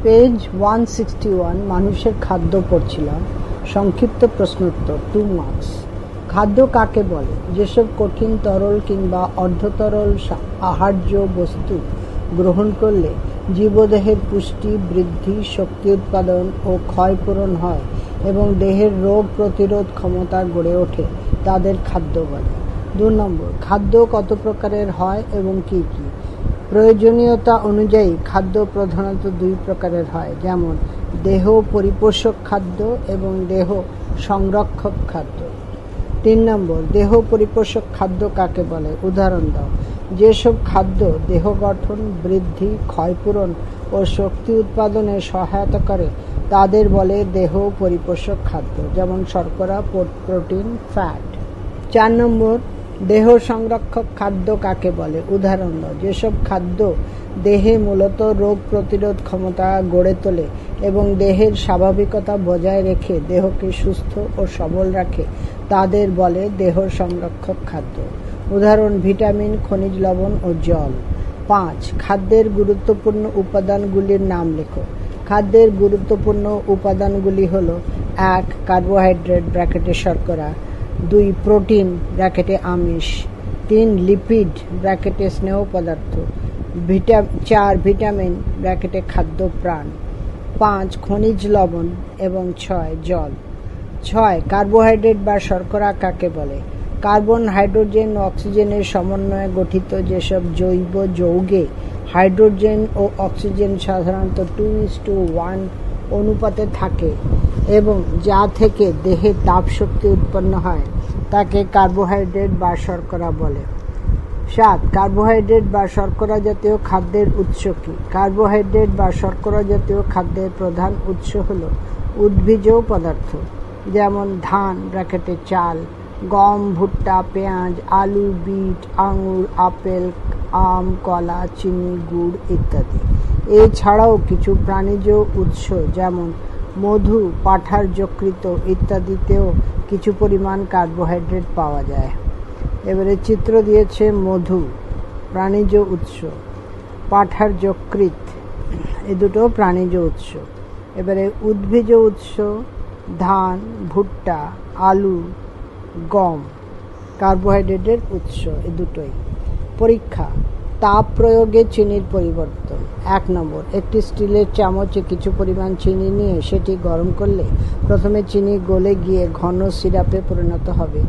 Page 161 মানুষের খাদ্য পড়ছিলাম। সংক্ষিপ্ত প্রশ্নোত্তর 2 মার্কস। খাদ্য কাকে বলে? যেসব কঠিন, তরল কিংবা অর্ধতরল আহার্য বস্তু গ্রহণ করলে জীবদেহের পুষ্টি, বৃদ্ধি, শক্তি উৎপাদন ও ক্ষয়পূরণ হয় এবং দেহের রোগ প্রতিরোধ ক্ষমতা গড়ে ওঠে, তাদের খাদ্য বলে। 2 নম্বর, খাদ্য কত প্রকারের হয় এবং কি কি? প্রয়োজনীয়তা অনুযায়ী খাদ্য প্রধানত 2 প্রকারের হয়, যেমন দেহ পরিপোষক খাদ্য এবং দেহ সংরক্ষক খাদ্য। 3 নম্বর, দেহ পরিপোষক খাদ্য কাকে বলে? উদাহরণ দাও। যেসব খাদ্য দেহ গঠন, বৃদ্ধি, ক্ষয়পূরণ ও শক্তি উৎপাদনে সহায়তা করে তাদের বলে দেহ পরিপোষক খাদ্য, যেমন শর্করা, প্রোটিন, ফ্যাট। 4 নম্বর, দেহ সংরক্ষক খাদ্য কাকে বলে? উদাহরণ দাও। যেসব খাদ্য দেহে মূলত রোগ প্রতিরোধ ক্ষমতা গড়ে তোলে এবং দেহের স্বাভাবিকতা বজায় রেখে দেহকে সুস্থ ও সবল রাখে তাদের বলে দেহ সংরক্ষক খাদ্য। উদাহরণ ভিটামিন, খনিজ লবণ ও জল। 5. খাদ্যের গুরুত্বপূর্ণ উপাদানগুলির নাম লেখো। খাদ্যের গুরুত্বপূর্ণ উপাদানগুলি হল 1. কার্বোহাইড্রেট ব্র্যাকেটে শর্করা, 2. প্রোটিন ব্র্যাকেটে আমিষ, 3. লিপিড ব্র্যাকেটে স্নেহ পদার্থ, 4. ভিটামিন ব্র্যাকেটে খাদ্য প্রাণ, 5. খনিজ লবণ এবং 6. জল। 6. কার্বোহাইড্রেট বা শর্করা কাকে বলে? কার্বন, হাইড্রোজেন ও অক্সিজেনের সমন্বয়ে গঠিত যেসব জৈব যৌগে হাইড্রোজেন ও অক্সিজেন সাধারণত 2:1 অনুপাতে থাকে এবং যা থেকে দেহে তাপশক্তি উৎপন্ন হয় তাকে কার্বোহাইড্রেট বা শর্করা বলে। 7. কার্বোহাইড্রেট বা শর্করা জাতীয় খাদ্যের উৎস কি? কার্বোহাইড্রেট বা শর্করা জাতীয় খাদ্যের প্রধান উৎস হল উদ্ভিজ পদার্থ, যেমন ধান ব্র্যাকেটে চাল, গম, ভুট্টা, পেঁয়াজ, আলু, বিট, আঙুর, আপেল, আম, কলা, চিনি, গুড় ইত্যাদি। এছাড়াও কিছু প্রাণীজ উৎস যেমন মধু, পাঠার যকৃৎ ইত্যাদিতেও কিছু পরিমাণ কার্বোহাইড্রেট পাওয়া যায়। এবারে চিত্র দিয়েছে মধু প্রাণীজ উৎস, পাঠার যকৃৎ এ দুটো প্রাণীজ উৎস। এবারে উদ্ভিজ উৎস ধান, ভুট্টা, আলু, গম কার্বোহাইড্রেটের উৎস এ দুটোই। পরীক্ষা। তাপ প্রয়োগে চিনির পরিবর্তন। 1 নম্বর, একটি স্টিলের চামচে কিছু পরিমাণ চিনি নিয়ে সেটি গরম করলে প্রথমে চিনি গলে গিয়ে ঘন সিরাপে পরিণত হবে।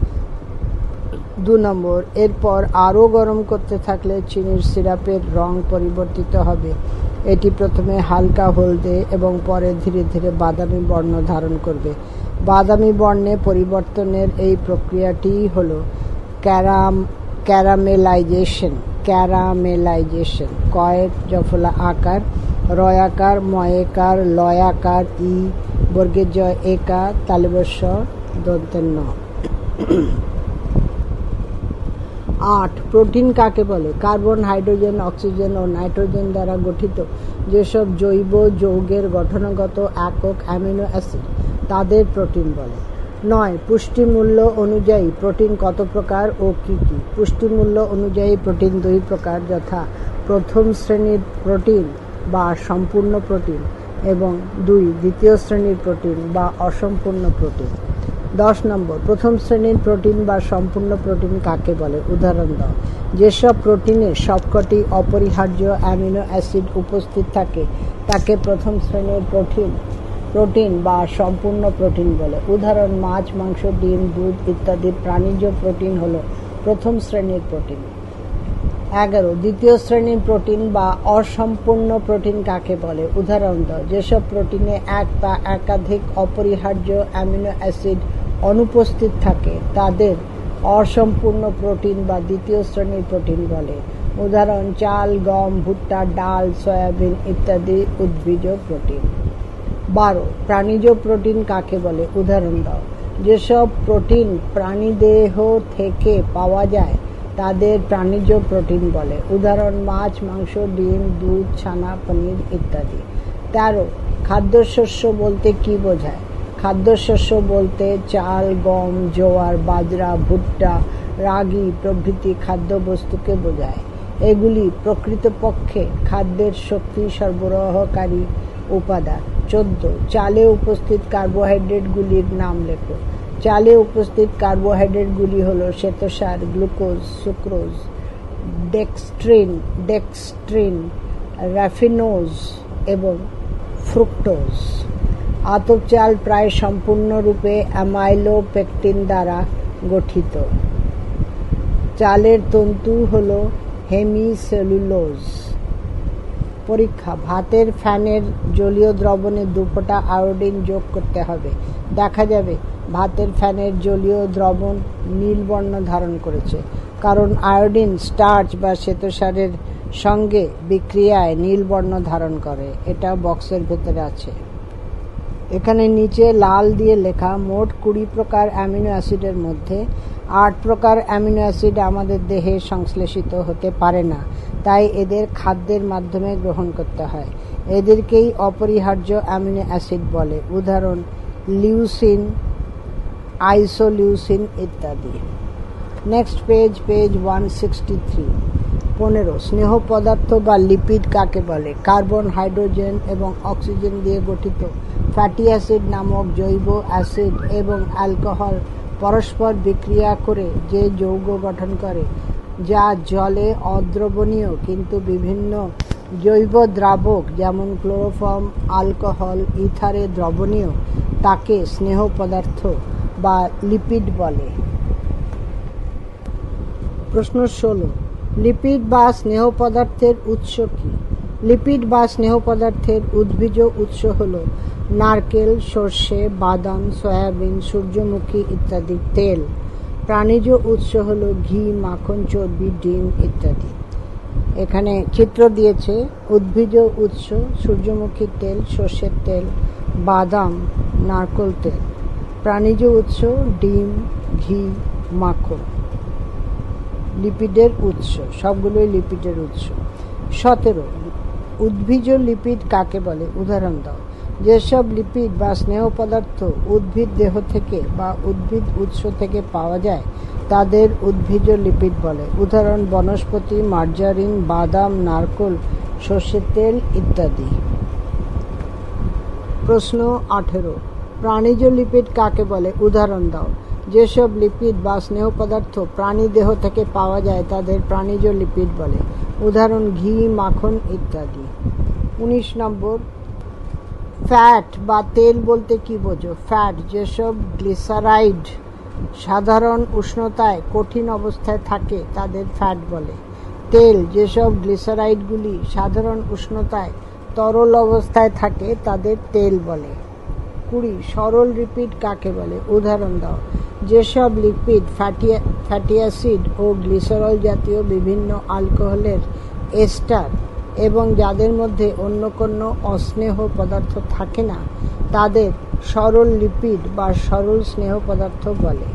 2 নম্বর, এরপর আরও গরম করতে থাকলে চিনির সিরাপের রং পরিবর্তিত হবে। এটি প্রথমে হালকা হলদে এবং পরে ধীরে ধীরে বাদামি বর্ণ ধারণ করবে। বাদামি বর্ণে পরিবর্তনের এই প্রক্রিয়াটিই হল ক্যারামেলাইজেশন। কয়ের জফলা আকার, রয়াকার, ময়েকার, লয়াকার, ই বর্গের জয় একা, তালবস্য দন্তের ন। 8. প্রোটিন কাকে বলে? কার্বন, হাইড্রোজেন, অক্সিজেন ও নাইট্রোজেন দ্বারা গঠিত যেসব জৈব যৌগের গঠনগত একক অ্যামিনো অ্যাসিড তাদের প্রোটিন বলে। 9. পুষ্টিমূল্য অনুযায়ী প্রোটিন কত প্রকার ও কি কি? পুষ্টিমূল্য অনুযায়ী প্রোটিন 2 প্রকার, যথা প্রথম শ্রেণীর প্রোটিন বা সম্পূর্ণ প্রোটিন এবং 2. দ্বিতীয় শ্রেণীর প্রোটিন বা অসম্পূর্ণ প্রোটিন। 10 নম্বর, প্রথম শ্রেণীর প্রোটিন বা সম্পূর্ণ প্রোটিন কাকে বলে? উদাহরণ দাও। যেসব প্রোটিনে সবকটি অপরিহার্য অ্যামিনো অ্যাসিড উপস্থিত থাকে তাকে প্রথম শ্রেণীর প্রোটিন বা সম্পূর্ণ প্রোটিন বলে। উদাহরণ মাছ, মাংস, ডিম, দুধ ইত্যাদি প্রাণীজ প্রোটিন হল প্রথম শ্রেণীর প্রোটিন। 11. দ্বিতীয় শ্রেণীর প্রোটিন বা অসম্পূর্ণ প্রোটিন কাকে বলে? উদাহরণ দাও। যেসব প্রোটিনে এক বা একাধিক অপরিহার্য অ্যামিনো অ্যাসিড অনুপস্থিত থাকে তাদের অসম্পূর্ণ প্রোটিন বা দ্বিতীয় শ্রেণীর প্রোটিন বলে। উদাহরণ চাল, গম, ভুট্টা, ডাল, সয়াবিন ইত্যাদি উদ্ভিজ প্রোটিন। 12. প্রাণীজ প্রোটিন কাকে বলে? উদাহরণ দাও। যেসব প্রোটিন প্রাণীদেহ থেকে পাওয়া যায় তাদের প্রাণীজ প্রোটিন বলে। উদাহরণ মাছ, মাংস, ডিম, দুধ, ছানা, পনির ইত্যাদি। 13. খাদ্যশস্য বলতে কি বোঝায়? খাদ্যশস্য বলতে চাল, গম, জোয়ার, বাজরা, ভুট্টা, রাগি প্রভৃতি খাদ্যবস্তুকে বোঝায়। এগুলি প্রকৃতপক্ষে খাদ্যের শক্তি সরবরাহকারী উপাদান। 14 চালে উপস্থিত কার্বোহাইড্রেটগুলির নাম লেখো। চালে উপস্থিত কার্বোহাইড্রেটগুলি হলো শ্বেতসার, গ্লুকোজ, সুক্রোজ, ডেক্সট্রিন, রাফিনোজ এবং ফ্রুক্টোজ। আতপ চাল প্রায় সম্পূর্ণরূপে অ্যামাইলোপেকটিন দ্বারা গঠিত। চালের তন্তু হল হেমিসেলুলোজ। পরীক্ষা: ভাতের ফ্যানের জলীয় দ্রবণে 2 ফোঁটা আয়োডিন যোগ করতে হবে। দেখা যাবে ভাতের ফ্যানের জলীয় দ্রবণ নীল বর্ণ ধারণ করেছে, কারণ আয়োডিন স্টার্চ বা শ্বেতসারের সঙ্গে বিক্রিয়ায় নীল বর্ণ ধারণ করে। এটা বক্সের ভেতরে আছে। এখানে নিচে লাল দিয়ে লেখা মোট 20 প্রকার অ্যামিনো অ্যাসিডের মধ্যে 8 প্রকার অ্যামিনো অ্যাসিড আমাদের দেহে সংশ্লেষিত হতে পারে না, তাই এদের খাদ্যের মাধ্যমে গ্রহণ করতে হয়। এদেরকেই অপরিহার্য অ্যামিনো অ্যাসিড বলে। উদাহরণ: লিউসিন, আইসোলিউসিন ইত্যাদি। Next page 163। 15 স্নেহ পদার্থ বা লিপিড কাকে বলে? কার্বন, হাইড্রোজেন এবং অক্সিজেন দিয়ে গঠিত ফ্যাটি অ্যাসিড নামক জৈব অ্যাসিড এবং অ্যালকোহল পরস্পর বিক্রিয়া করে যে যৌগ গঠন করে, যা জলে অদ্রবণীয় কিন্তু বিভিন্ন জৈব দ্রাবক যেমন ক্লোরোফর্ম, অ্যালকোহল, ইথারে দ্রবণীয়, তাকে স্নেহ পদার্থ বা লিপিড বলে। প্রশ্ন 16। লিপিড বা স্নেহ পদার্থের উৎস কি? লিপিড বা স্নেহ পদার্থের উদ্ভিজ উৎস হল নারকেল, সর্ষে, বাদাম, সয়াবিন, সূর্যমুখী ইত্যাদি তেল। প্রাণীজ উৎস হল ঘি, মাখন, চর্বি, ডিম ইত্যাদি। এখানে চিত্র দিয়েছে। উদ্ভিজ উৎস: সূর্যমুখী তেল, সর্ষের তেল, বাদাম, নারকেল তেল। প্রাণীজ উৎস: ডিম, ঘি, মাখন। লিপিডের উৎস: সবগুলোই লিপিডের উৎস। 17 উদ্ভিজ লিপিড কাকে বলে? উদাহরণ দাও। যেসব লিপিড বা স্নেহ পদার্থ উদ্ভিদ দেহ থেকে বা উদ্ভিদ উৎস থেকে পাওয়া যায় তাদের উদ্ভিজ লিপিড বলে। উদাহরণ: বনস্পতি, মার্জারিন, বাদাম, নারকেল, সর্ষের তেল ইত্যাদি। প্রশ্ন 18 প্রাণীজ লিপিড কাকে বলে? উদাহরণ দাও। যেসব লিপিড বা স্নেহ পদার্থ প্রাণী দেহ থেকে পাওয়া যায় তাদের প্রাণীজ লিপিড বলে। উদাহরণ: ঘি, মাখন ইত্যাদি। 19 নম্বর ফ্যাট বা তেল বলতে কি বোঝো? ফ্যাট যেসব গ্লিসারাইড সাধারণ উষ্ণতায় কঠিন অবস্থায় থাকে তাদের ফ্যাট বলে। তেল যেসব গ্লিসারাইডগুলি সাধারণ উষ্ণতায় তরল অবস্থায় থাকে তাদের তেল বলে। 20 সরল লিপিড কাকে বলে? উদাহরণ দাও। যেসব লিপিড ফ্যাটি অ্যাসিড ও গ্লিসারল জাতীয় বিভিন্ন অ্যালকোহলের এস্টার এবং যাদের মধ্যে অন্য কোনো অস্নেহ পদার্থ থাকে না তাদের সরল লিপিড বা সরল স্নেহ পদার্থ বলে।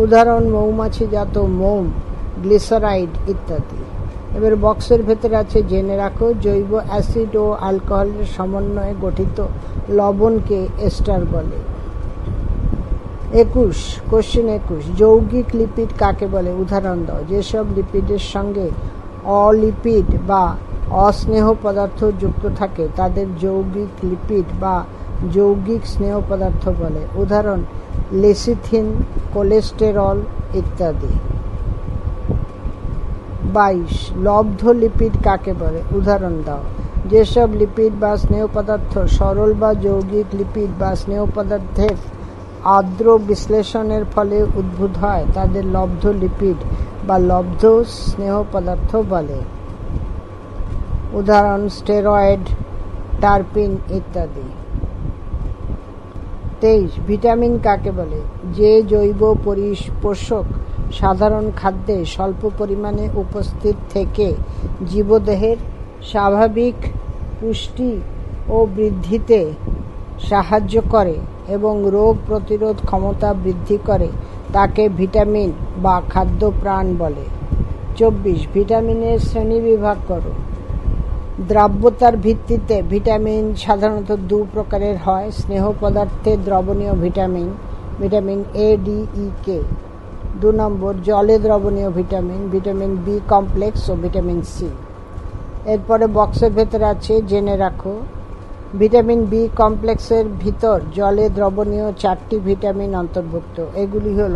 উদাহরণ: মৌমাছিজাত মোম, গ্লিসারাইড ইত্যাদি। এবার বক্সের ভেতরে আছে জেনে রাখো। জৈব অ্যাসিড ও অ্যালকোহলের সমন্বয়ে গঠিত লবণকে এস্টার বলে। 21 কোশ্চেন 21 যৌগিক লিপিড কাকে বলে? উদাহরণ দাও। যেসব লিপিডের সঙ্গে অলিপিড বা অস্নেহ পদার্থ যুক্ত থাকে তাদের যৌগিক লিপিড বা যৌগিক স্নেহ পদার্থ বলে। উদাহরণ: লেসিথিন, কোলেস্টেরল ইত্যাদি। 22 লব্ধ লিপিড কাকে বলে? উদাহরণ দাও। যেসব লিপিড বা স্নেহ পদার্থ সরল বা যৌগিক লিপিড বা স্নেহ পদার্থের আর্দ্র বিশ্লেষণের ফলে উদ্ভূত হয় তাদের লব্ধ লিপিড বা লব্ধ স্নেহ পদার্থ বলে। উদাহরণ: স্টেরয়েড, টারপিন ইত্যাদি। 23 ভিটামিন কাকে বলে? যে জৈব পোষক সাধারণ খাদ্যে স্বল্প পরিমাণে উপস্থিত থেকে জীবদেহের স্বাভাবিক পুষ্টি ও বৃদ্ধিতে সাহায্য করে এবং রোগ প্রতিরোধ ক্ষমতা বৃদ্ধি করে তাকে ভিটামিন বা খাদ্য প্রাণ বলে। 24 ভিটামিনের শ্রেণীবিভাগ করো। দ্রাব্যতার ভিত্তিতে ভিটামিন সাধারণত 2 প্রকারের হয়। স্নেহ পদার্থে দ্রবণীয় ভিটামিন, ভিটামিন এ, ডি, ই, কে। 2 নম্বর জলে দ্রবণীয় ভিটামিন, ভিটামিন বি কমপ্লেক্স ও ভিটামিন সি। এরপরে বক্সের ভেতরে আছে জেনে রাখো। ভিটামিন বি কমপ্লেক্সের ভিতর জলে দ্রবণীয় 4টি ভিটামিন অন্তর্ভুক্ত। এগুলি হল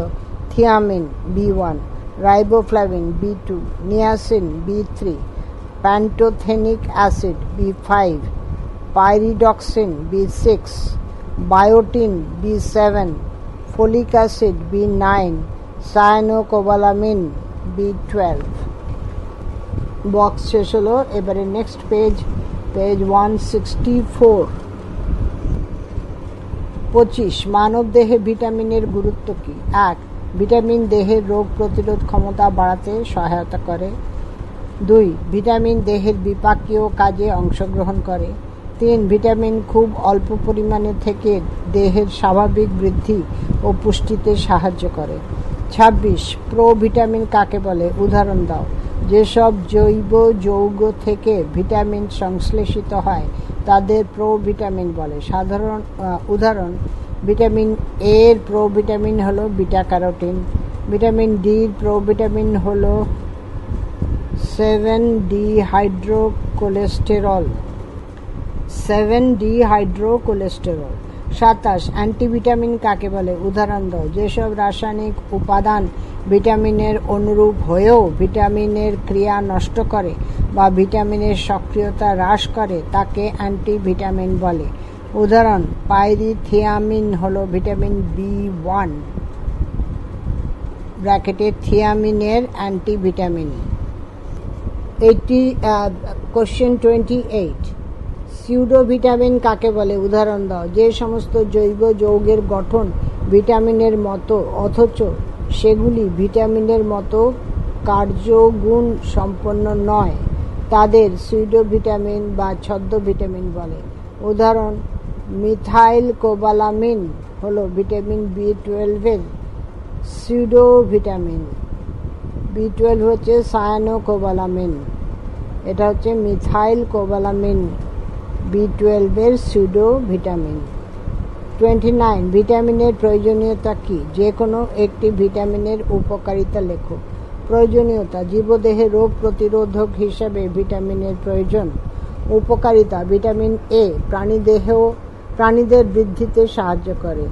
thiamine B1, riboflavin B2, niacin B3, pantothenic acid B5, pyridoxine B6, বায়োটিন B7, folic acid B9, cyanocobalamin B12। Box শেষ হলো। এবারে নেক্সট পেজ 164। 25 মানব দেহে ভিটামিনের গুরুত্ব কী? 1 ভিটামিন দেহের রোগ প্রতিরোধ ক্ষমতা বাড়াতে সহায়তা করে। 2 ভিটামিন দেহের বিপাকীয় কাজে অংশগ্রহণ করে। 3 ভিটামিন খুব অল্প পরিমাণে থেকে দেহের স্বাভাবিক বৃদ্ধি ও পুষ্টিতে সাহায্য করে। 26 প্রোভিটামিন কাকে বলে? উদাহরণ দাও। যেসব জৈব যৌগ থেকে ভিটামিন সংশ্লেষিত হয় তাদের প্রোভিটামিন বলে। সাধারণ উদাহরণ: ভিটামিন এর প্রোভিটামিন হলো বিটা ক্যারোটিন। ভিটামিন ডির প্রোভিটামিন হলো 7-ডিহাইড্রোকোলেস্টেরল। 27 অ্যান্টিভিটামিন কাকে বলে? উদাহরণ দাও। যেসব রাসায়নিক উপাদান ভিটামিনের অনুরূপ হয়েও ভিটামিনের ক্রিয়া নষ্ট করে বা ভিটামিনের সক্রিয়তা হ্রাস করে তাকে অ্যান্টিভিটামিন বলে। উদাহরণ: পাইরিথিয়ামিন হলো ভিটামিন B1 ব্র্যাকেটে থিয়ামিনের অ্যান্টিভিটামিন। কোশ্চেন 28 সিউডোভিটামিন কাকে বলে? উদাহরণ দাও। যে সমস্ত জৈব যৌগের গঠন ভিটামিনের মতো অথচ সেগুলি ভিটামিনের মতো কার্যগুণ সম্পন্ন নয় তাদের সিউডোভিটামিন বা ছদ্মভিটামিন বলে। উদাহরণ: মিথাইল কোবালামিন হলো ভিটামিন B12 এর সিউডোভিটামিন। B12 হচ্ছে সায়ানোকোবালামিন, এটা হচ্ছে মিথাইল কোবালামিন B12 এর সিউডোভিটামিন। 29 ভিটামিনের প্রয়োজনীয়তা কী? যে কোনো একটি ভিটামিনের উপকারিতা লেখো। প্রয়োজনীয়তা: জীবদেহে রোগ প্রতিরোধক হিসাবে ভিটামিনের প্রয়োজন। উপকারিতা: ভিটামিন এ প্রাণীদের বৃদ্ধিতে সাহায্য করে।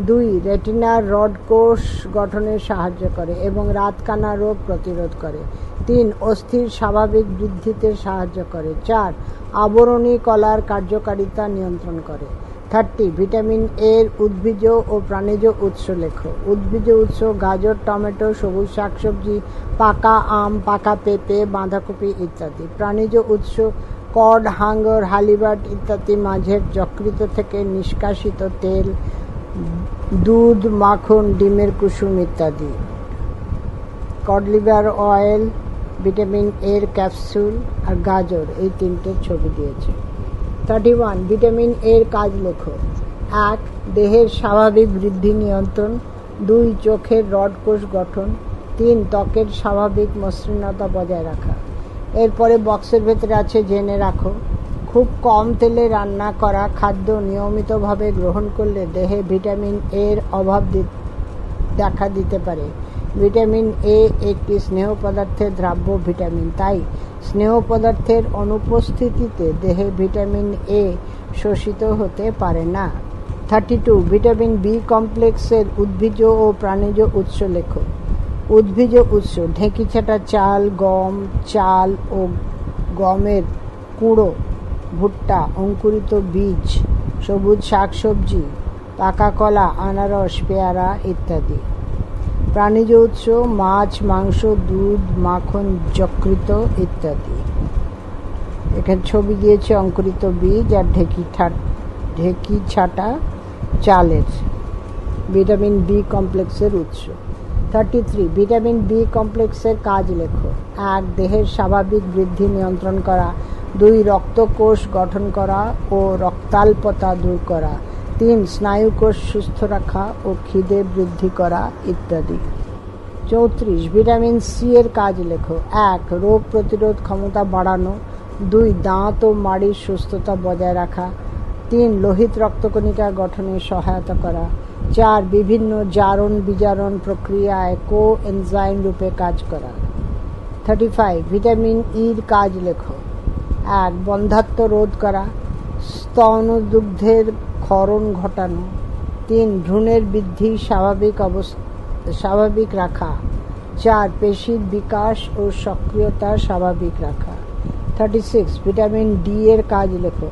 2 রেটিনার রড কোষ গঠনে সাহায্য করে এবং রাতকানা রোগ প্রতিরোধ করে। 3 অস্থির স্বাভাবিক বৃদ্ধিতে সাহায্য করে। 4 আবরণী কলার কার্যকারিতা নিয়ন্ত্রণ করে। 30 ভিটামিন এর উদ্ভিজ ও প্রাণীজ উৎস লেখো। উদ্ভিজ উৎস: গাজর, টমেটো, সবুজ শাকসবজি, পাকা আম, পাকা পেঁপে, বাঁধাকপি ইত্যাদি। প্রাণীজ উৎস: কড, হাঙ্গর, হালিবাট ইত্যাদি মাছের যকৃৎ থেকে নিষ্কাশিত তেল, দুধ, মাখন, ডিমের কুসুম ইত্যাদি। কড লিভার অয়েল, ভিটামিন এর ক্যাপসুল আর গাজর, এই তিনটে ছবি দিয়েছে। 31 ভিটামিন এর কাজ লেখো। 1 দেহের স্বাভাবিক বৃদ্ধি নিয়ন্ত্রণ। 2 চোখের রড কোষ গঠন। 3 ত্বকের স্বাভাবিক মসৃণতা বজায় রাখা। এরপরে বক্সের ভেতরে আছে জেনে রাখো। খুব কম তেলে রান্না করা খাদ্য নিয়মিতভাবে গ্রহণ করলে দেহে ভিটামিন এর অভাব দেখা দিতে পারে। ভিটামিন এ একটি স্নেহ পদার্থের দ্রাব্য ভিটামিন, তাই স্নেহ পদার্থের অনুপস্থিতিতে দেহে ভিটামিন এ শোষিত হতে পারে না। 32 ভিটামিন বি কমপ্লেক্সের উদ্ভিজ ও প্রাণীজ উৎস লেখো। উদ্ভিজ উৎস: ঢেঁকি ছাঁটা চাল, গম, চাল ও গমের কুঁড়ো, ভুট্টা, অঙ্কুরিত বীজ, সবুজ শাকসবজি, পাকা কলা, আনারস, পেয়ারা ইত্যাদি। প্রাণীজ উৎস: মাছ, মাংস, দুধ, মাখন, যকৃৎ ইত্যাদি। এখানে ছবি দিয়েছে অঙ্কুরিত বীজ আর ঢেঁকি ছাঁটা চালের। ভিটামিন বি কমপ্লেক্সের উৎস। 33 ভিটামিন বি কমপ্লেক্সের কাজ লেখো। 1 দেহের স্বাভাবিক বৃদ্ধি নিয়ন্ত্রণ করা। 2 রক্তকোষ গঠন করা ও রক্তাল্পতা দূর করা। 3 স্নায়ুকোষ সুস্থ রাখা ও খিদে বৃদ্ধি করা ইত্যাদি। 34 ভিটামিন সি এর কাজ লেখো। 1 রোগ প্রতিরোধ ক্ষমতা বাড়ানো। 2 দাঁত ও মাড়ির সুস্থতা বজায় রাখা। 3 লোহিত রক্তকণিকা গঠনে সহায়তা করা। 4 বিভিন্ন জারণ বিজারণ প্রক্রিয়ায় কোএনজাইম রূপে কাজ করা। 35 ভিটামিন ইর কাজ লেখো। 1 বন্ধ্যাত্ব রোধ করা, স্তন স্তনদুগ্ধের ক্ষরণ ঘটানো। 3 ভ্রূণের বৃদ্ধি স্বাভাবিক রাখা। 4 পেশির বিকাশ ও সক্রিয়তা স্বাভাবিক রাখা। 36 ভিটামিন ডি এর কাজ লেখো।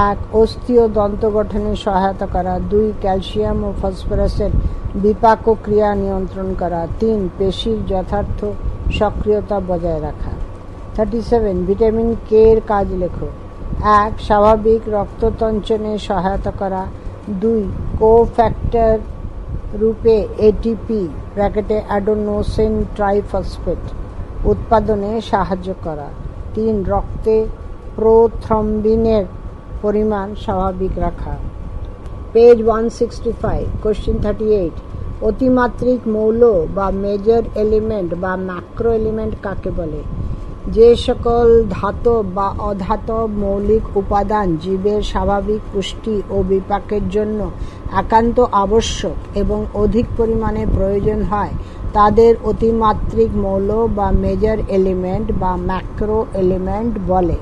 1 অস্থি ও দন্ত গঠনে সহায়তা করা। 2 ক্যালসিয়াম ও ফসফরাসের বিপাক ক্রিয়া নিয়ন্ত্রণ করা। 3 পেশির যথার্থ সক্রিয়তা বজায় রাখা। 37 ভিটামিন কে এর কাজ লেখো। 1 স্বাভাবিক রক্ততঞ্চনে সহায়তা করা। 2 কোফ্যাক্টর রূপে এটিপি অ্যাডেনোসিন ট্রাইফসফেট উৎপাদনে সাহায্য করা। 3 রক্তে প্রোথ্রম্বিনের পরিমাণ স্বাভাবিক রাখা। পেজ 165, কোশ্চেন 38, অতিমাত্রিক মৌল বা মেজর এলিমেন্ট বা ম্যাক্রো এলিমেন্ট কাকে বলে? যে সকল ধাতব বা অধাতব মৌলিক উপাদান জীবের স্বাভাবিক পুষ্টি ও বিপাকের জন্য একান্ত আবশ্যক এবং অধিক পরিমাণে প্রয়োজন হয় তাদের অতিমাত্রিক মৌল বা মেজর এলিমেন্ট বা ম্যাক্রো এলিমেন্ট বলে।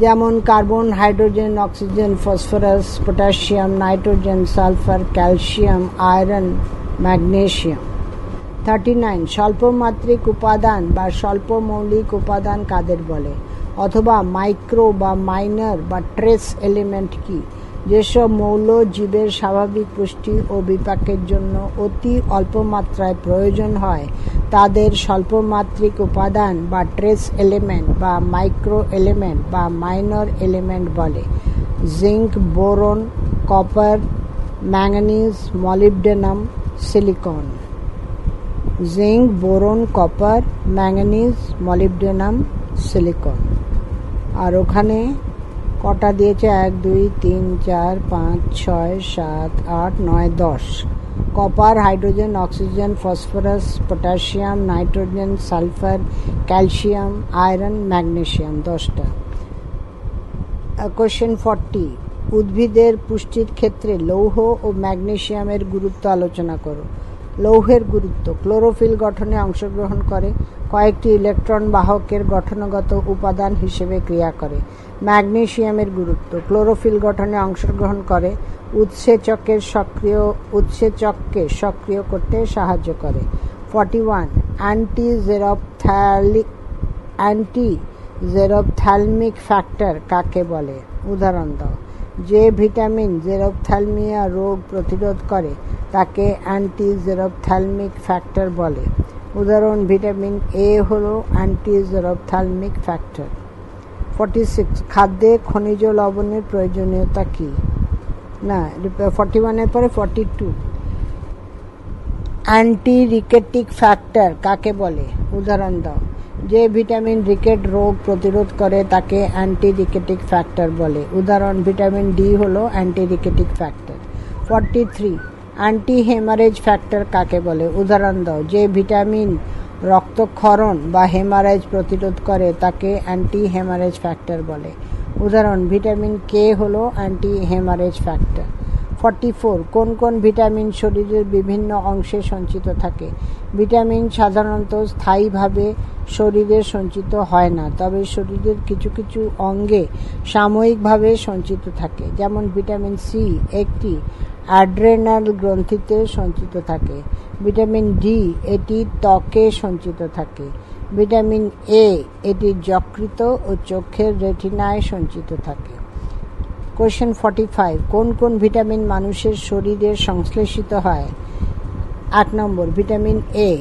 যেমন carbon, hydrogen, oxygen, phosphorus, potassium, nitrogen, sulphur, calcium, iron, magnesium. 39 স্বল্পমাত্রিক উপাদান বা স্বল্প মৌলিক উপাদান কাদের বলে? অথবা মাইক্রো বা মাইনর বা ট্রেস এলিমেন্ট কি? যেসব মৌল জীবের স্বাভাবিক পুষ্টি ও বিপাকের জন্য অতি অল্প মাত্রায় প্রয়োজন হয় তাদের স্বল্পমাত্রিক উপাদান বা ট্রেস এলিমেন্ট বা মাইক্রো এলিমেন্ট বা মাইনর এলিমেন্ট বলে। Zinc, boron, copper, manganese, molybdenum, silicon. Zinc, boron, copper, manganese, molybdenum, silicon. আর ওখানে কটা দিয়েছে? 1 2 3 4 5 6 7 8 9 10। Copper, hydrogen, oxygen, phosphorus, potassium, nitrogen, sulphur, calcium, iron, magnesium, 10টা। কোশ্চেন 40, উদ্ভিদের পুষ্টির ক্ষেত্রে লৌহ ও ম্যাগনেসিয়ামের গুরুত্ব আলোচনা করো। লৌহের গুরুত্ব: ক্লোরোফিল গঠনে অংশগ্রহণ করে, কয়েকটি ইলেকট্রন বাহকের গঠনগত উপাদান হিসেবে ক্রিয়া করে। ম্যাগনেসিয়ামের গুরুত্ব: ক্লোরোফিল গঠনে অংশগ্রহণ করে, উৎসেচককে সক্রিয় করতে সাহায্য করে। 41 অ্যান্টিজেরোপথ্যালমিক ফ্যাক্টর কাকে বলে? উদাহরণ দাও। যে ভিটামিন জেরোপথ্যালমিয়া রোগ প্রতিরোধ করে তাকে অ্যান্টিজেরোপথ্যালমিক ফ্যাক্টর বলে। উদাহরণ: ভিটামিন এ হলো অ্যান্টিজেরোপথ্যালমিক ফ্যাক্টর। 46 খাদ্যে খনিজ লবণের প্রয়োজনীয়তা কি? না, 41-এর পরে 42 অ্যান্টি-রিকেটিক ফ্যাক্টর কাকে বলে? উদাহরণ দাও। যে ভিটামিন রিকেট রোগ প্রতিরোধ করে তাকে অ্যান্টি-রিকেটিক ফ্যাক্টর বলে। উদাহরণ: ভিটামিন ডি হলো অ্যান্টি-রিকেটিক ফ্যাক্টর। 43 অ্যান্টি হেমারেজ ফ্যাক্টর কাকে বলে? উদাহরণ দাও। যে ভিটামিন রক্তক্ষরণ বা হেমারেজ প্রতিরোধ করে তাকে অ্যান্টি হেমারেজ ফ্যাক্টর বলে। উদাহরণ: ভিটামিন কে হলো অ্যান্টি হেমারেজ ফ্যাক্টর। 44 কোন কোন ভিটামিন শরীরের বিভিন্ন অংশে সঞ্চিত থাকে? ভিটামিন সাধারণত স্থায়ীভাবে শরীরে সঞ্চিত হয় না, তবে শরীরের কিছু কিছু অঙ্গে সাময়িকভাবে সঞ্চিত থাকে। যেমন ভিটামিন সি একটি অ্যাড্রেনাল গ্রন্থিতে সঞ্চিত থাকে। ভিটামিন ডি এটি ত্বকে সঞ্চিত থাকে। ভিটামিন এ এটি যকৃত ও চোখের রেটিনায় সঞ্চিত থাকে। কোশ্চেন 45 কোন কোন ভিটামিন মানুষের শরীরে সংশ্লেষিত হয়? 1 নম্বর ভিটামিন এ।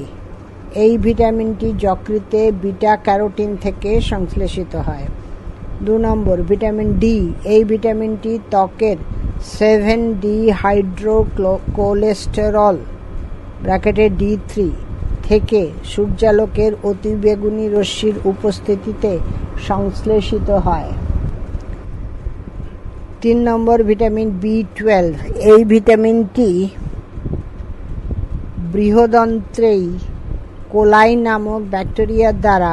এই ভিটামিনটি যকৃতে বিটা ক্যারোটিন থেকে সংশ্লেষিত হয়। 2 নম্বর ভিটামিন ডি। এই ভিটামিনটি ত্বকের 7D হাইড্রোকোলেস্টেরল (D3) থেকে সূর্যালোকের অতিবেগুনি রশ্মির উপস্থিতিতে সংশ্লেষিত হয়। 3 নম্বর ভিটামিন B12। এই ভিটামিনটি বৃহদন্ত্রেই কোলাই নামক ব্যাকটেরিয়ার দ্বারা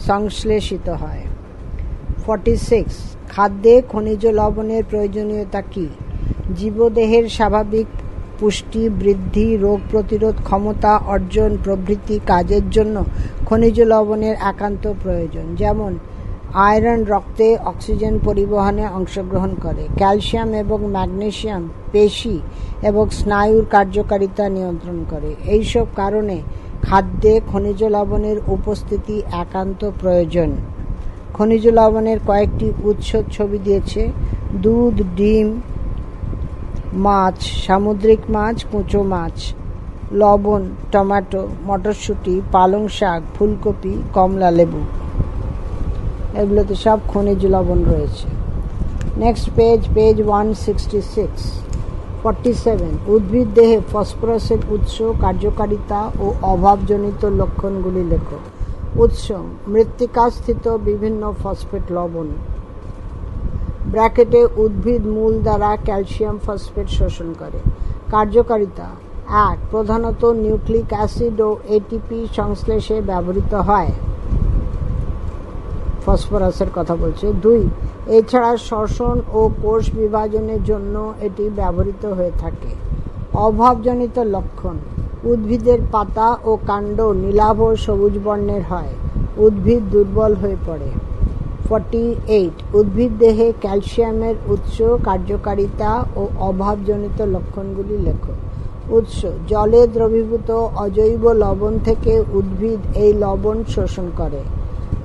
সংশ্লেষিত হয়। 46 খাদ্যে খনিজ লবণের প্রয়োজনীয়তা কী? জীবদেহের স্বাভাবিক পুষ্টি, বৃদ্ধি, রোগ প্রতিরোধ ক্ষমতা অর্জন প্রভৃতি কাজের জন্য খনিজ লবণের একান্ত প্রয়োজন। যেমন আয়রন রক্তে অক্সিজেন পরিবহনে অংশগ্রহণ করে। ক্যালসিয়াম এবং ম্যাগনেসিয়াম পেশি এবং স্নায়ুর কার্যকারিতা নিয়ন্ত্রণ করে। এইসব কারণে খাদ্যে খনিজ লবণের উপস্থিতি একান্ত প্রয়োজন। খনিজ লবণের কয়েকটি উৎস ছবি দিয়েছে: দুধ, ডিম, মাছ, সামুদ্রিক মাছ, কুঁচো মাছ, লবণ, টমেটো, মটরশুঁটি, পালং শাক, ফুলকপি, কমলা লেবু, এগুলোতে সব খনিজ লবণ রয়েছে। Next page 167। উদ্ভিদ দেহে ফসফরাসের উৎস, কার্যকারিতা ও অভাবজনিত লক্ষণগুলি লেখো। উৎস: মৃত্তিকাস্থিত বিভিন্ন ফসফেট লবণ। ব্র্যাকেটে উদ্ভিদ মূল দ্বারা ক্যালসিয়াম ফসফেট শোষণ করে। কার্যকারিতা: 1. প্রধানত নিউক্লিক অ্যাসিড ও এটিপি সংশ্লেষে ব্যবহৃত হয়, ফসফরাসের কথা বলছে। 2. এছাড়া শ্বসন ও কোষ বিভাজনের জন্য এটি ব্যবহৃত হয়ে থাকে। অভাবজনিত লক্ষণ: উদ্ভিদের পাতা ও কাণ্ড নীলাভ সবুজ বর্ণের হয়, উদ্ভিদ দুর্বল হয়ে পড়ে। 48. উদ্ভিদ দেহে ক্যালসিয়ামের উৎস, কার্যকারিতা ও অভাবজনিত লক্ষণগুলি লেখো। উৎস: জলে দ্রবীভূত অজৈব লবণ থেকে উদ্ভিদ এই লবণ শোষণ করে।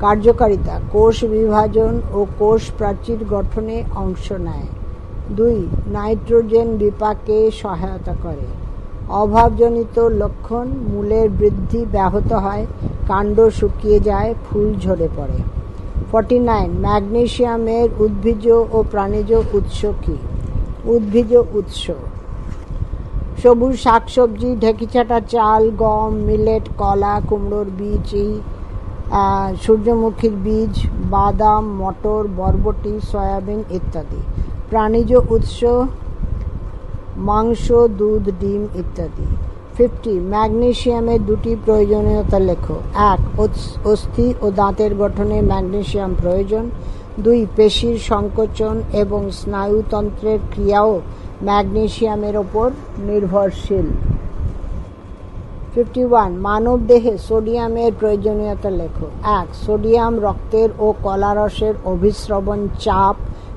কার্যকারিতা: কোষ বিভাজন ও কোষ প্রাচীর গঠনে অংশ নেয়। 2. নাইট্রোজেন বিপাকে সহায়তা করে। অভাবজনিত লক্ষণ: মূলের বৃদ্ধি ব্যাহত হয়, কাণ্ড শুকিয়ে যায়, ফুল ঝরে পড়ে। 49. ম্যাগনেসিয়ামের উদ্ভিজ ও প্রাণীজ উৎস কি? উদ্ভিজ উৎস: সবুজ শাকসবজি, ঢেঁকিছাটা চাল, গম, মিলেট, কলা, কুমড়োর বীজ, সূর্যমুখীর বীজ, বাদাম, মটর, বরবটি, সয়াবিন ইত্যাদি। প্রাণীজ উৎস: মাংস, দুধ, ডিম ইত্যাদি। 50. ম্যাগনেসিয়ামের দুটি প্রয়োজনীয়তা লেখো। 1. অস্থি ও দাঁতের গঠনে ম্যাগনেসিয়াম প্রয়োজন। 2. পেশির সংকোচন এবং স্নায়ুতন্ত্রের ক্রিয়াও ম্যাগনেসিয়ামের ওপর নির্ভরশীল। 51. মানব দেহে সোডিয়ামের প্রয়োজনীয়তা লেখো। 1. সোডিয়াম রক্তের ও কলারসের অভিস্রবণ চাপ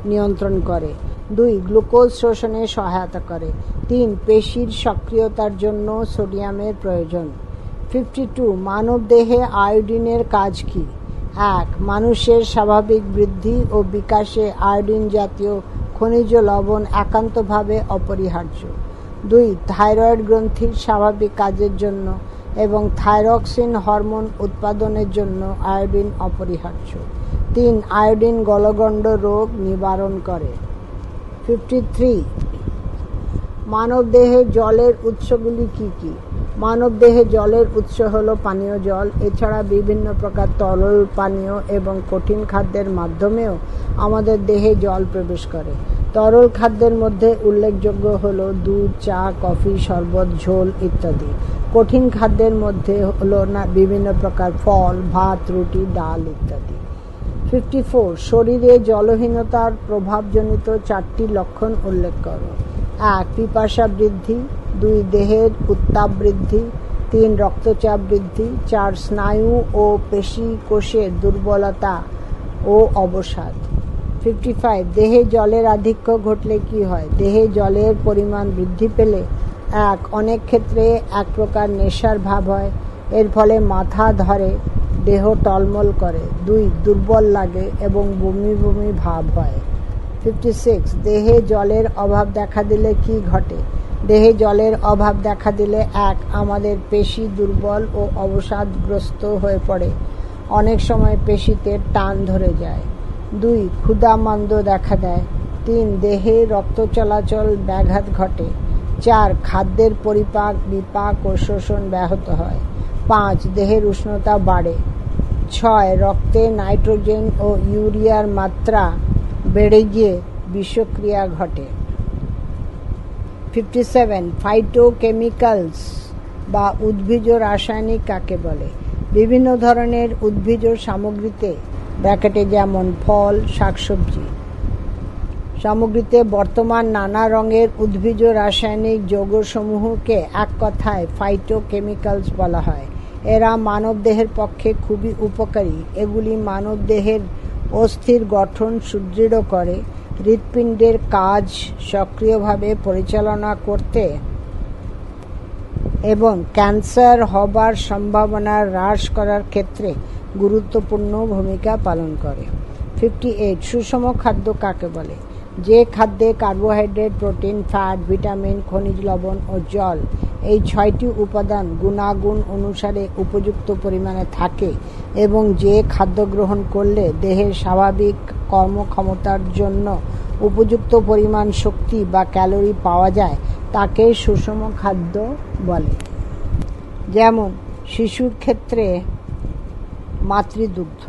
নিয়ন্ত্রণ করে। 2. গ্লুকোজ শোষণে সহায়তা করে। 3. পেশির সক্রিয়তার জন্য সোডিয়ামের প্রয়োজন। 52. মানব দেহে আয়োডিনের কাজ কি? 1. মানুষের স্বাভাবিক বৃদ্ধি ও বিকাশে আয়োডিন জাতীয় খনিজ লবণ একান্তভাবে অপরিহার্য। 2. থাইরয়েড গ্রন্থির স্বাভাবিক কাজের জন্য এবং থাইরক্সিন হরমোন উৎপাদনের জন্য আয়োডিন অপরিহার্য। 3. আয়োডিন গলগণ্ড রোগ নিবারণ করে। 53. মানবদেহে জলের উৎসগুলি কি কি? মানবদেহে জলের উৎস হল পানীয় জল। এছাড়া বিভিন্ন প্রকার তরল পানীয় এবং কঠিন খাদ্যের মাধ্যমেও আমাদের দেহে জল প্রবেশ করে। তরল খাদ্যের মধ্যে উল্লেখযোগ্য হল দুধ, চা, কফি, শরবত, ঝোল ইত্যাদি। কঠিন খাদ্যের মধ্যে হল বিভিন্ন প্রকার ফল, ভাত, রুটি, ডাল ইত্যাদি। 54. শরীরে জলহীনতার প্রভাবজনিত 4টি লক্ষণ উল্লেখ করো। 1. পিপাসা বৃদ্ধি। 2. দেহের উত্তাপ বৃদ্ধি। 3. রক্তচাপ বৃদ্ধি। 4. স্নায়ু ও পেশি কোষের দুর্বলতা ও অবসাদ। 55. দেহে জলের আধিক্য ঘটলে কি হয়? দেহে জলের পরিমাণ বৃদ্ধি পেলে 1. অনেক ক্ষেত্রে এক প্রকার নেশার ভাব হয়, এর ফলে মাথা ধরে, দেহ টলমল করে। 2. দুর্বল লাগে এবং বমি বমি ভাব হয়। 56. দেহে জলের অভাব দেখা দিলে কি ঘটে? দেহে জলের অভাব দেখা দিলে 1. আমাদের পেশি দুর্বল ও অবসাদগ্রস্ত হয়ে পড়ে, অনেক সময় পেশিতে টান ধরে যায়। 2. ক্ষুধামন্দ দেখা দেয়। 3. দেহে রক্ত চলাচল ব্যাঘাত ঘটে। 4. খাদ্যের পরিপাক, বিপাক ও শোষণ ব্যাহত হয়। 5. দেহের উষ্ণতা বাড়ে। 6. রক্তে নাইট্রোজেন ও ইউরিয়ার মাত্রা বেড়ে গিয়ে বিষক্রিয়া ঘটে। 57. ফাইটোকেমিক্যালস বা উদ্ভিজ রাসায়নিক কাকে বলে? বিভিন্ন ধরনের উদ্ভিজ সামগ্রীতে, ব্র্যাকেটে যেমন ফল, শাকসবজি, সামগ্রীতে বর্তমান নানা রঙের উদ্ভিজ রাসায়নিক যৌগসমূহকে এক কথায় ফাইটোকেমিক্যালস বলা হয়। এরা মানবদেহের পক্ষে খুবই উপকারী। এগুলি মানবদেহের অস্থির গঠন সুদৃঢ় করে, হৃৎপিণ্ডের কাজ সক্রিয়ভাবে পরিচালনা করতে এবং ক্যান্সার হবার সম্ভাবনা হ্রাস করার ক্ষেত্রে গুরুত্বপূর্ণ ভূমিকা পালন করে। 58. সুষম খাদ্য কাকে বলে? যে খাদ্যে কার্বোহাইড্রেট, প্রোটিন, ফ্যাট, ভিটামিন, খনিজ লবণ ও জল এই 6টি উপাদান গুণাগুণ অনুসারে উপযুক্ত পরিমাণে থাকে এবং যে খাদ্য গ্রহণ করলে দেহের স্বাভাবিক কর্মক্ষমতার জন্য উপযুক্ত পরিমাণ শক্তি বা ক্যালোরি পাওয়া যায় তাকে সুষম খাদ্য বলে। যেমন শিশুর ক্ষেত্রে মাতৃদুগ্ধ।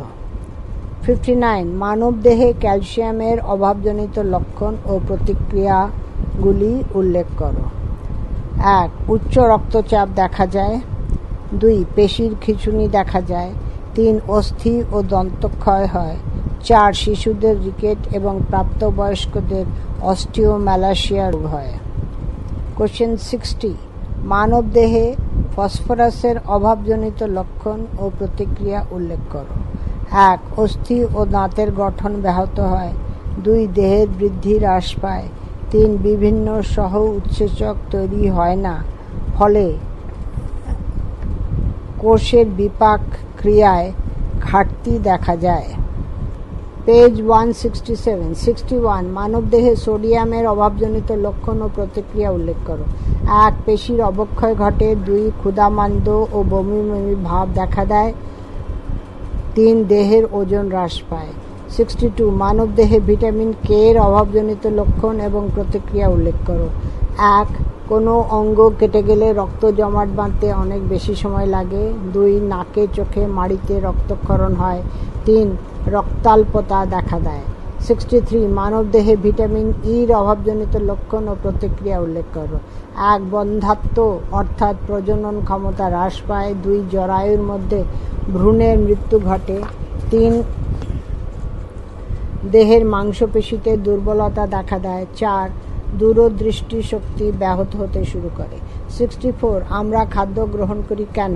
59. মানবদেহে ক্যালসিয়ামের অভাবজনিত লক্ষণ ও প্রতিক্রিয়াগুলি উল্লেখ করো। 1. উচ্চ রক্তচাপ দেখা যায়। 2. পেশির খিঁচুনি দেখা যায়। 3. অস্থি ও দন্তক্ষয় হয়। 4. শিশুদের রিকেট এবং প্রাপ্তবয়স্কদের অস্টিওম্যালাসিয়া রোগ হয়। কোশ্চেন 60. মানবদেহে ফসফরাসের অভাবজনিত লক্ষণ ও প্রতিক্রিয়া উল্লেখ করো। 1. অস্থি ও দাঁতের গঠন ব্যাহত হয়। 2. দেহের বৃদ্ধি হ্রাস পায়। 3. বিভিন্ন সহ উৎসেচক তৈরি হয় না, ফলে কোষের বিপাক ক্রিয়ায় ঘাটতি দেখা যায়। পেজ 167. 61. মানবদেহে সোডিয়ামের অভাবজনিত লক্ষণ ও প্রতিক্রিয়া উল্লেখ করো। 1. পেশির অবক্ষয় ঘটে। 2. ক্ষুধামান্দ্য ও বমি বমি ভাব দেখা দেয়। 3. দেহের ওজন হ্রাস পায়। 62. মানবদেহে ভিটামিন কে এর অভাবজনিত লক্ষণ এবং প্রতিক্রিয়া উল্লেখ করো। 1. কোনো অঙ্গ কেটে গেলে রক্ত জমাট বাঁধতে অনেক বেশি সময় লাগে। 2. নাকে, চোখে, মাড়িতে রক্তক্ষরণ হয়। 3. রক্তাল্পতা দেখা দেয়। 63. মানবদেহে ভিটামিন ইর অভাবজনিত লক্ষণ ও প্রতিক্রিয়া উল্লেখ করো। 1. বন্ধ্যাত্ব অর্থাৎ প্রজনন ক্ষমতা হ্রাস পায়। 2. জরায়ুর মধ্যে ভ্রূণের মৃত্যু ঘটে। 3. দেহের মাংসপেশিতে দুর্বলতা দেখা দেয়। 4. দূরদৃষ্টি শক্তি ব্যাহত হতে শুরু করে। 64. আমরা খাদ্য গ্রহণ করি কেন?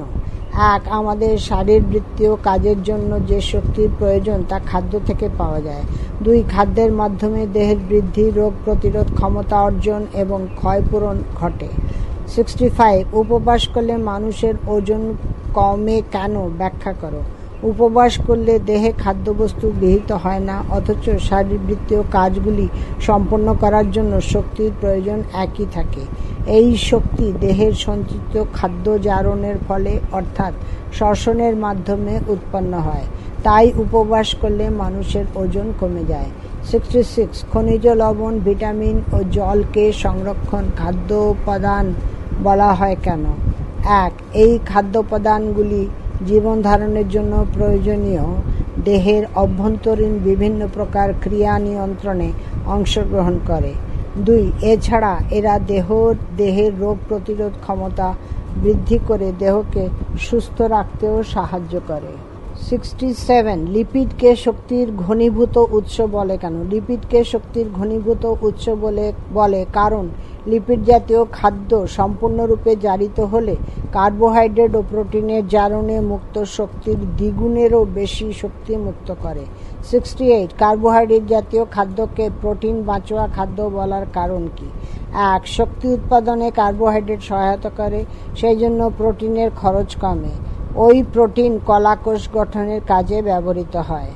1. আমাদের শারীরবৃত্তীয় কাজের জন্য যে শক্তির প্রয়োজন তা খাদ্য থেকে পাওয়া যায়। 2. খাদ্যের মাধ্যমে দেহের বৃদ্ধি, রোগ প্রতিরোধ ক্ষমতা অর্জন এবং ক্ষয়পূরণ ঘটে। 65. উপবাস করলে মানুষের ওজন কমে কেন, ব্যাখ্যা করো। উপবাস করলে দেহে খাদ্যবস্তু গৃহীত হয় না, অথচ শারীরবৃত্তীয় কাজগুলি সম্পন্ন করার জন্য শক্তির প্রয়োজন একই থাকে। এই শক্তি দেহের সঞ্চিত খাদ্য জারণের ফলে অর্থাৎ শ্বসনের মাধ্যমে উৎপন্ন হয়। তাই উপবাস করলে মানুষের ওজন কমে যায়। 66. খনিজ লবণ, ভিটামিন ও জলকে সংরক্ষণ খাদ্য উপাদান বলা হয় কেন? 1. এই খাদ্যোপাদানগুলি জীবন ধারণের জন্য প্রয়োজনীয় দেহের অভ্যন্তরীণ বিভিন্ন প্রকার ক্রিয়া নিয়ন্ত্রণে অংশগ্রহণ করে। 2. এছাড়া এরা দেহের রোগ প্রতিরোধ ক্ষমতা বৃদ্ধি করে দেহকে সুস্থ রাখতেও সাহায্য করে। 67. লিপিডকে শক্তির ঘনীভূত উৎস বলে কেন? লিপিডকে শক্তির ঘনীভূত উৎস বলে কারণ লিপিড জাতীয় খাদ্য সম্পূর্ণরূপে জারিত হলে কার্বোহাইড্রেট ও প্রোটিনের জারণে মুক্ত শক্তির দ্বিগুণেরও বেশি শক্তি মুক্ত করে। 68. কার্বোহাইড্রেট জাতীয় খাদ্যকে প্রোটিন বাঁচোয়া খাদ্য বলার কারণ কি? 1. শক্তি উৎপাদনে কার্বোহাইড্রেট সহায়তা করে, সেই জন্য প্রোটিনের খরচ কমে। ওই প্রোটিন কলাকোষ গঠনের কাজে ব্যবহৃত হয়।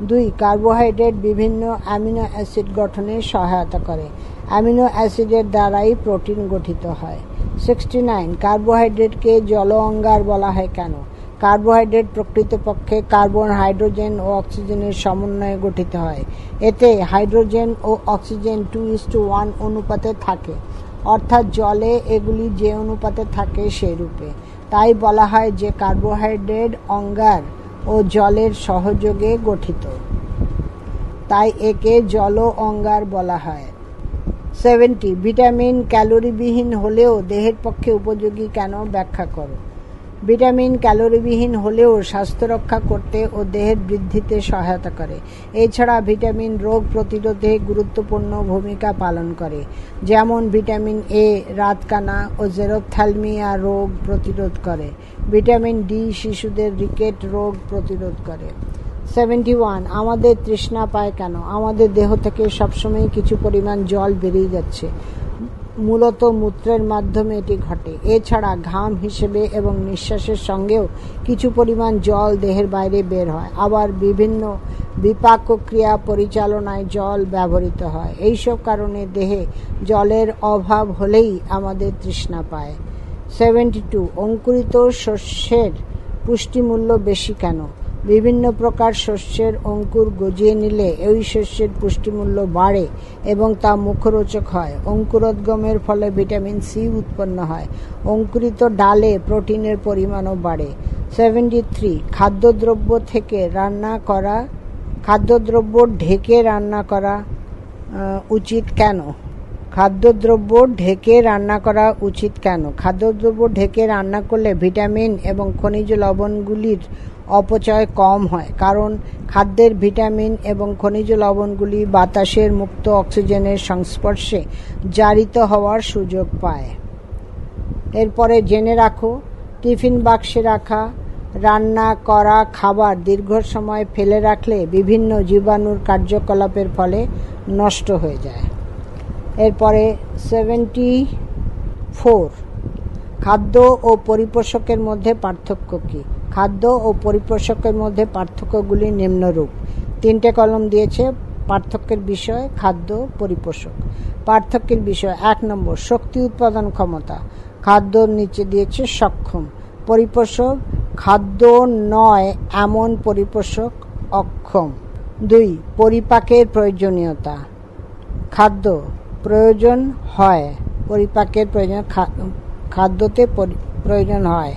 2. কার্বোহাইড্রেট বিভিন্ন অ্যামিনো অ্যাসিড গঠনে সহায়তা করে। অ্যামিনো অ্যাসিডের দ্বারাই প্রোটিন গঠিত হয়। 69. কার্বোহাইড্রেটকে জল অঙ্গার বলা হয় কেন? কার্বোহাইড্রেট প্রকৃতপক্ষে কার্বন, হাইড্রোজেন ও অক্সিজেনের সমন্বয়ে গঠিত হয়। এতে হাইড্রোজেন ও অক্সিজেন 2:1 অনুপাতে থাকে, অর্থাৎ জলে এগুলি যে অনুপাতে থাকে সেই রূপে। তাই বলা হয় যে কার্বোহাইড্রেট অঙ্গার ও জলের সহযোগে গঠিত, তাই একে জল অঙ্গার বলা হয়। 70. ভিটামিন ক্যালোরিবিহীন হলেও দেহের পক্ষে উপযোগী কেন, ব্যাখ্যা করো। ভিটামিন ক্যালোরিবিহীন হলেও স্বাস্থ্য রক্ষা করতে ও দেহের বৃদ্ধিতে সহায়তা করে। এছাড়া ভিটামিন রোগ প্রতিরোধে গুরুত্বপূর্ণ ভূমিকা পালন করে। যেমন ভিটামিন এ রাতকানা ও জেরোথ্যালমিয়া রোগ প্রতিরোধ করে। ভিটামিন ডি শিশুদের রিকেট রোগ প্রতিরোধ করে। 71 আমাদের তৃষ্ণা পায় কেন? আমাদের দেহ থেকে সবসময় কিছু পরিমাণ জল বেরিয়ে যাচ্ছে, মূলত মূত্রের মাধ্যমে এটি ঘটে। এছাড়া ঘাম হিসেবে এবং নিঃশ্বাসের সঙ্গেও কিছু পরিমাণ জল দেহের বাইরে বের হয়। আবার বিভিন্ন বিপাক ক্রিয়া পরিচালনায় জল ব্যবহৃত হয়। এইসব কারণে দেহে জলের অভাব হলেই আমাদের তৃষ্ণা পায়। 72 অঙ্কুরিত শস্যের পুষ্টিমূল্য বেশি কেন? বিভিন্ন প্রকার শস্যের অঙ্কুর গজিয়ে নিলে এই শস্যের পুষ্টিমূল্য বাড়ে এবং তা মুখরোচক হয়। অঙ্কুরোদ্গমের ফলে ভিটামিন সি উৎপন্ন হয়। অঙ্কুরিত ডালে প্রোটিনের পরিমাণও বাড়ে। 73 খাদ্যদ্রব্য ঢেকে রান্না করা উচিত কেন? খাদ্যদ্রব্য ঢেকে রান্না করা উচিত কেন? খাদ্যদ্রব্য ঢেকে রান্না করলে ভিটামিন এবং খনিজ লবণগুলির অপচয় কম হয়, কারণ খাদ্যের ভিটামিন এবং খনিজ লবণগুলি বাতাসের মুক্ত অক্সিজেনের সংস্পর্শে জারিত হওয়ার সুযোগ পায়। এরপরে জেনে রাখো, টিফিন বাক্সে রাখা রান্না করা খাবার দীর্ঘ সময় ফেলে রাখলে বিভিন্ন জীবাণুর কার্যকলাপের ফলে নষ্ট হয়ে যায়। এরপরে 74 খাদ্য ও পরিপোষকের মধ্যে পার্থক্য কী? খাদ্য ও পরিপোষকের মধ্যে পার্থক্যগুলি নিম্নরূপ। 3টে কলম দিয়েছে পার্থক্যের বিষয়, খাদ্য, পরিপোষক। পার্থক্যের বিষয় 1 নম্বর শক্তি উৎপাদন ক্ষমতা, খাদ্যর নিচে দিয়েছে সক্ষম। পরিপোষক খাদ্য নয় এমন পরিপোষক অক্ষম। 2 পরিপাকের প্রয়োজনীয়তা, খাদ্য প্রয়োজন হয়, পরিপাকের প্রয়োজন খাদ্যতে প্রয়োজন হয়।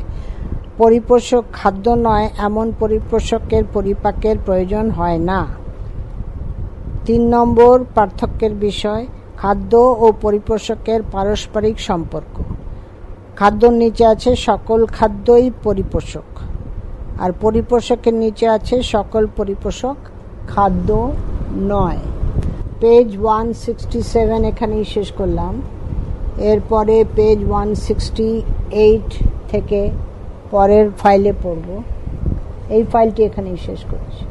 পরিপোষক খাদ্য নয় এমন পরিপোষকের পরিপাকের প্রয়োজন হয় না। 3 নম্বর পার্থক্যের বিষয় খাদ্য ও পরিপোষকের পারস্পরিক সম্পর্ক। খাদ্যর নিচে আছে সকল খাদ্যই পরিপোষক, আর পরিপোষকের নিচে আছে সকল পরিপোষক খাদ্য নয়। পেজ 167 এখানেই শেষ করলাম। এরপরে পেজ 168 থেকে পরের ফাইলে পড়ব। এই ফাইলটি এখানেই শেষ করছি।